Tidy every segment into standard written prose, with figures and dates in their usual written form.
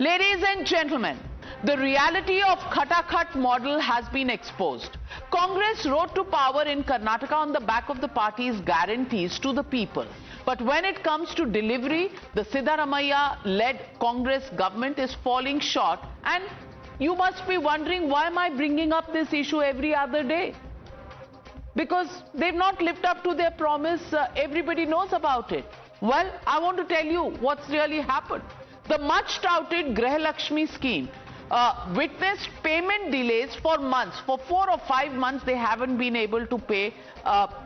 Ladies and gentlemen, the reality of Khata-Khat model has been exposed. Congress rode to power in Karnataka on the back of the party's guarantees to the people. But when it comes to delivery, the Siddaramaiah-led Congress government is falling short. And you must be wondering, why am I bringing up this issue every other day? Because they've not lived up to their promise. Everybody knows about it. Well, I want to tell you what's really happened. The much-touted Grah Lakshmi scheme witnessed payment delays for months. For 4 or 5 months, they haven't been able to pay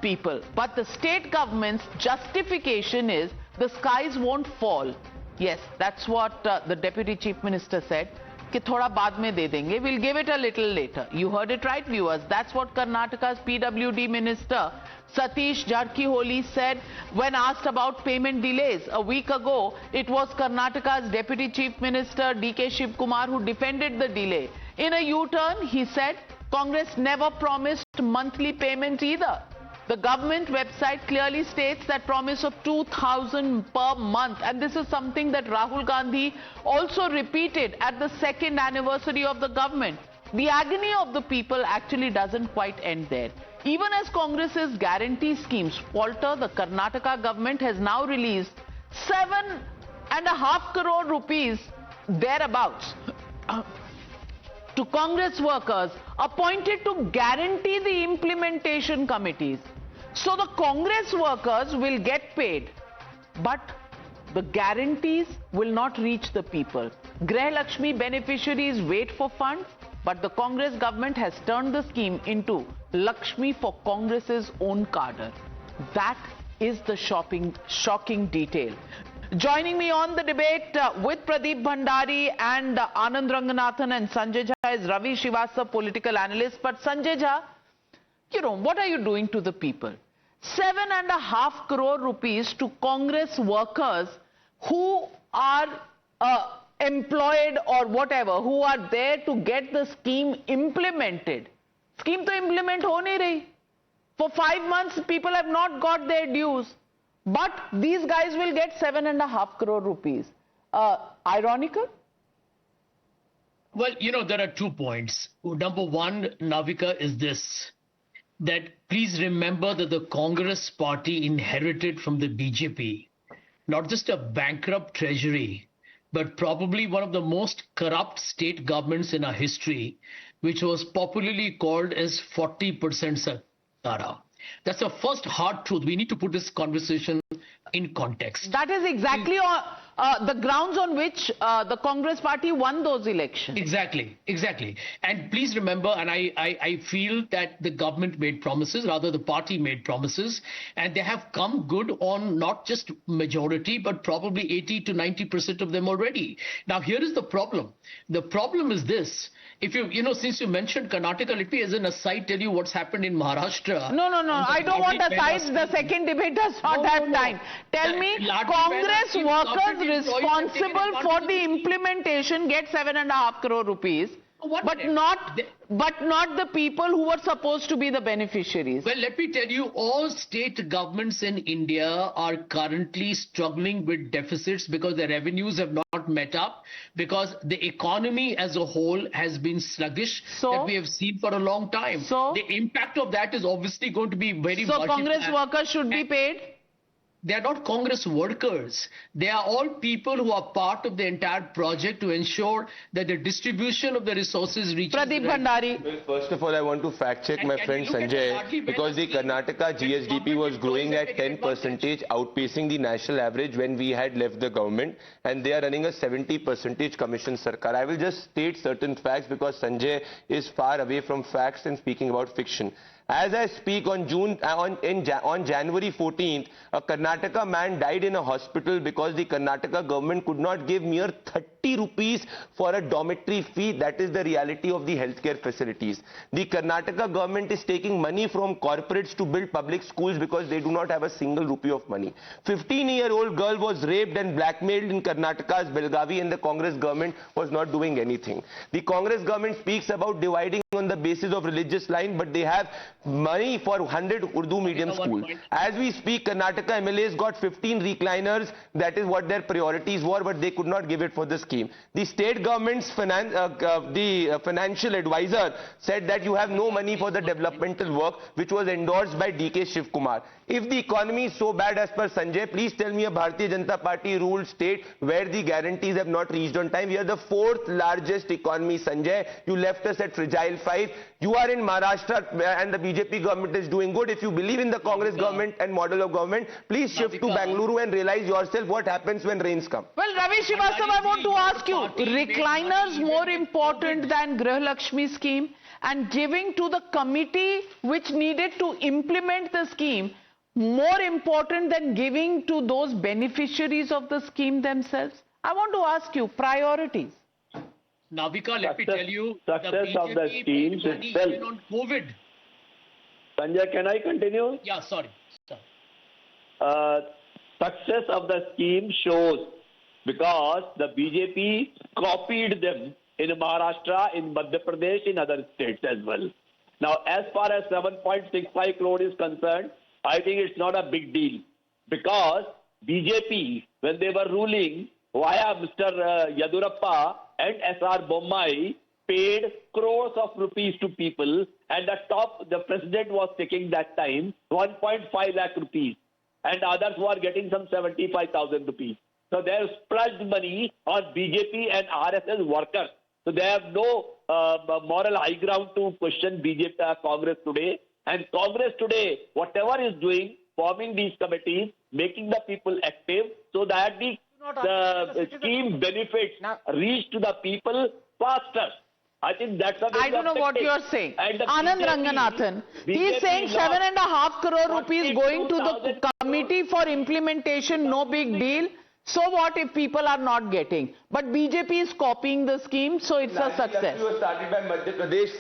people. But the state government's justification is the skies won't fall. Yes, that's what the Deputy Chief Minister said. Ki thoda baad mein de denge. We'll give it a little later. You heard it right, viewers. That's what Karnataka's PWD Minister Satish Jarkiholi said when asked about payment delays. A week ago, it was Karnataka's Deputy Chief Minister DK Shiv Kumar who defended the delay. In a U-turn, he said Congress never promised monthly payment either. The government website clearly states that promise of 2,000 per month, and this is something that Rahul Gandhi also repeated at the 2nd anniversary of the government. The agony of the people actually doesn't quite end there. Even as Congress's guarantee schemes falter, the Karnataka government has now released 7.5 crore rupees thereabouts to Congress workers appointed to guarantee the implementation committees. So the Congress workers will get paid, but the guarantees will not reach the people. Grah Lakshmi beneficiaries wait for funds, but the Congress government has turned the scheme into Lakshmi for Congress's own cadre. That is the shocking detail. Joining me on the debate with Pradeep Bhandari and Anand Ranganathan and Sanjay Jha is Ravi Srivastava, political analyst. But Sanjay Jha, you know, what are you doing to the people? 7.5 crore rupees to Congress workers who are employed or whatever, who are there to get the scheme implemented. Scheme to implement ho nahi rahi. For 5 months, people have not got their dues. But these guys will get 7.5 crore rupees. Ironical? Well, you know, there are 2 points. Number one, Navika, is this, that please remember that the Congress party inherited from the BJP not just a bankrupt treasury, but probably one of the most corrupt state governments in our history, which was popularly called as 40% Sarkara. That's the first hard truth. We need to put this conversation in context. That is exactly the grounds on which the Congress party won those elections. Exactly. And please remember, and I feel that the government made promises, rather the party made promises, and they have come good on not just majority, but probably 80 to 90% of them already. Now, here is the problem. The problem is this. If since you mentioned Karnataka, let me as an aside tell you what's happened in Maharashtra. No. I don't want asides. The second debate does not have time. Tell me, Congress workers responsible for the implementation get 7.5 crore rupees. But not the people who were supposed to be the beneficiaries. Well, let me tell you, all state governments in India are currently struggling with deficits because their revenues have not met up, because the economy as a whole has been sluggish, that we have seen for a long time. So the impact of that is obviously going to be very So Congress workers should be paid? They are not Congress workers. They are all people who are part of the entire project to ensure that the distribution of the resources reaches. Pradeep Bhandari. Well, first of all, I want to fact check my friend Sanjay, because the Karnataka GSDP was growing at 10%, outpacing the national average when we had left the government, and they are running a 70% commission sarkar. I will just state certain facts because Sanjay is far away from facts and speaking about fiction. As I speak, on January 14th, a Karnataka man died in a hospital because the Karnataka government could not give mere 30 rupees for a dormitory fee. That is the reality of the healthcare facilities. The Karnataka government is taking money from corporates to build public schools because they do not have a single rupee of money. 15-year-old girl was raped and blackmailed in Karnataka's Belgavi, and the Congress government was not doing anything. The Congress government speaks about dividing on the basis of religious line, but they have money for 100 Urdu medium schools. As we speak, Karnataka MLAs got 15 recliners. That is what their priorities were, but they could not give it for the scheme. The state government's financial advisor said that you have no money for the developmental work, which was endorsed by DK Shiv Kumar. If the economy is so bad as per Sanjay, please tell me a Bharatiya Janata Party ruled state where the guarantees have not reached on time. We are the 4th largest economy, Sanjay. You left us at fragile 5. You are in Maharashtra and the BJP government is doing good. If you believe in the Congress government and model of government, please shift to Bangalore and realize yourself what happens when rains come. Well, Ravi Srivastava, I want to ask you, recliners more important than Grah Lakshmi scheme, and giving to the committee which needed to implement the scheme more important than giving to those beneficiaries of the scheme themselves? I want to ask you, priorities. Navika, let me tell you, success of the schemes itself. On COVID. Sanjay, can I continue? Yeah, sorry. Success of the scheme shows because the BJP copied them in Maharashtra, in Madhya Pradesh, in other states as well. Now, as far as 7.65 crore is concerned, I think it's not a big deal because BJP, when they were ruling via Mr. Yadurappa and SR Bommai, paid crores of rupees to people, and the president was taking that time 1.5 lakh rupees, and others were getting some 75,000 rupees. So they have splurged money on BJP and RSS workers. So they have no moral high ground to question BJP, Congress today. And Congress today, whatever is doing, forming these committees, making the people active so that the scheme benefits reach to the people faster. I think that's a I don't know what you are saying. Anand Ranganathan, he is saying 7.5 crore rupees going to the committee for implementation, no big deal. So what if people are not getting? But BJP is copying the scheme, so it's a success. You were started by Madhya Pradesh,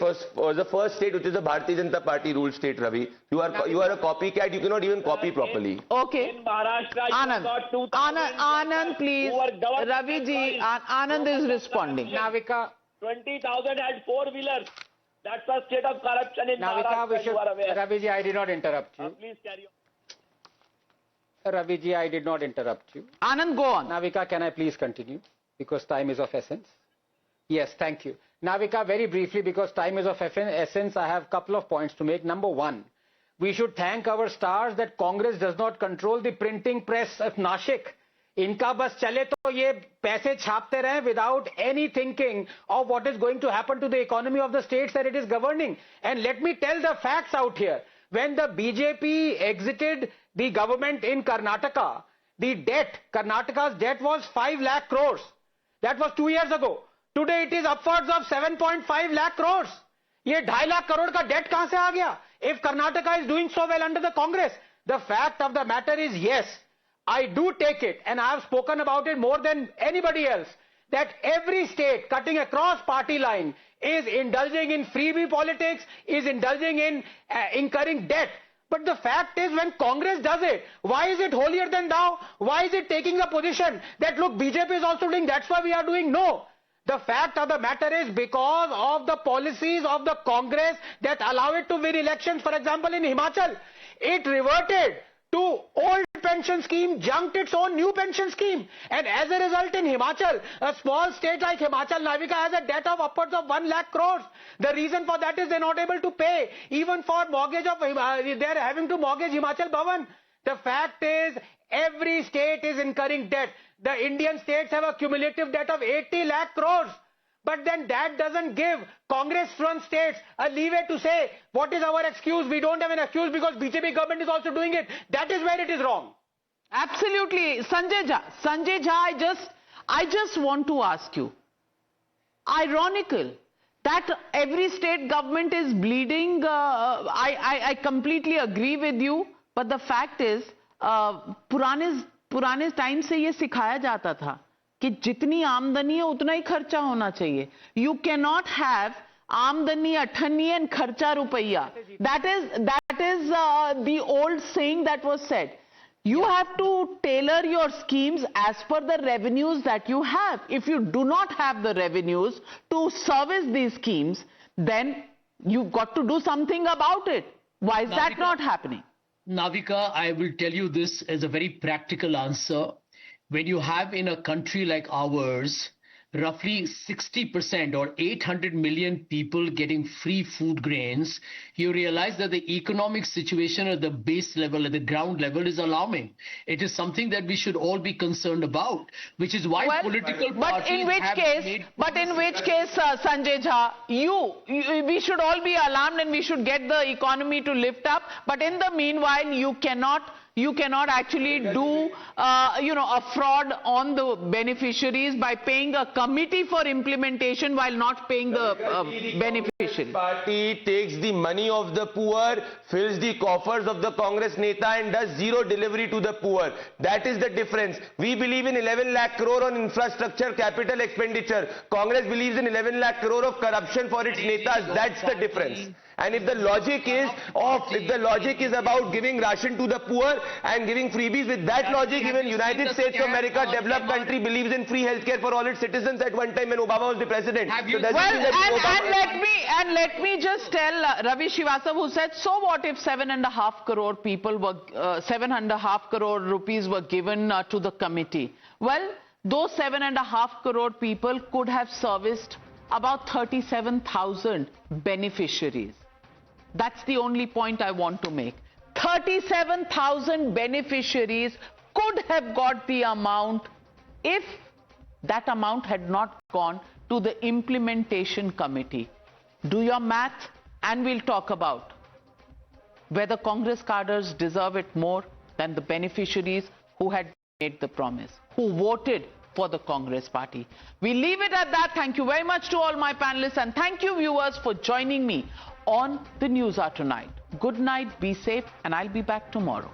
the first state which is the Bharatiya Janata Party ruled state, Ravi. You are a copycat, you cannot even copy properly. Okay. In Maharashtra, Anand, please. Ravi ji, Anand is responding. Navika. 20,000 had 4-wheelers. That's the state of corruption in Maharashtra, you are aware. Ravi ji, I did not interrupt you. Please carry on. Ravi ji, I did not interrupt you. Anand, go on. Navika, can I please continue? Because time is of essence. Yes, thank you. Navika, very briefly, because time is of essence, I have a couple of points to make. Number one, we should thank our stars that Congress does not control the printing press of Nashik. इनका बस चले तो ये पैसे छापते रहे without any thinking of what is going to happen to the economy of the states that it is governing. And let me tell the facts out here. When the BJP exited the government in Karnataka, the debt, Karnataka's debt was 5 lakh crores. That was 2 years ago. Today it is upwards of 7.5 lakh crores. ये 2.5 lakh crore का debt कहाँ से आ गया? If Karnataka is doing so well under the Congress, the fact of the matter is yes, I do take it, and I have spoken about it more than anybody else, that every state cutting across party line is indulging in freebie politics, is indulging in incurring debt. But the fact is, when Congress does it, why is it holier than thou? Why is it taking the position that, look, BJP is also doing, that's why we are doing? No. The fact of the matter is because of the policies of the Congress that allow it to win elections. For example, in Himachal, it reverted to old pension scheme, junked its own new pension scheme. And as a result, in Himachal, a small state like Himachal, Navika, has a debt of upwards of 1 lakh crores. The reason for that is they're not able to pay. Even for mortgage of, they're having to mortgage Himachal Bhavan. The fact is, every state is incurring debt. The Indian states have a cumulative debt of 80 lakh crores. But then that doesn't give Congress-run states a leeway to say, what is our excuse? We don't have an excuse because BJP government is also doing it. That is where it is wrong. Absolutely. Sanjay Jha, I just want to ask you, ironical that every state government is bleeding. I completely agree with you, but the fact is, पुराने time से ये सिखाया जाता था कि जितनी आमदनी है उतना ही खर्चा होना चाहिए. You cannot have आमदनी 98 and खर्चा रुपया. That is the old saying that was said. You have to tailor your schemes as per the revenues that you have. If you do not have the revenues to service these schemes, then you've got to do something about it. Why is that not happening? Navika, I will tell you this as a very practical answer. When you have in a country like ours, roughly 60% or 800 million people getting free food grains, you realize that the economic situation at the base level, at the ground level is alarming. It is something that we should all be concerned about, which is why political parties in which case, Sanjay Jha, we should all be alarmed and we should get the economy to lift up. But in the meanwhile, you cannot actually do, a fraud on the beneficiaries by paying a committee for implementation while not paying the beneficiary. Party takes the money of the poor, fills the coffers of the Congress Neta and does zero delivery to the poor. That is the difference. We believe in 11 lakh crore on infrastructure capital expenditure. Congress believes in 11 lakh crore of corruption for its Netas. That's the difference. And if the logic is about giving ration to the poor and giving freebies, with that logic, even United States of America, developed country, believes in free healthcare for all its citizens at one time when Obama was the president. Let me just tell Ravi Srivastava, who said, so what if 7.5 crore people were 7.5 crore rupees were given to the committee? Well, those 7.5 crore people could have serviced about 37,000 beneficiaries. That's the only point I want to make. 37,000 beneficiaries could have got the amount if that amount had not gone to the implementation committee. Do your math and we'll talk about whether Congress cadres deserve it more than the beneficiaries who had made the promise, who voted for the Congress party. We leave it at that. Thank you very much to all my panelists and thank you viewers for joining me on the News Hour tonight. Good night, be safe, and I'll be back tomorrow.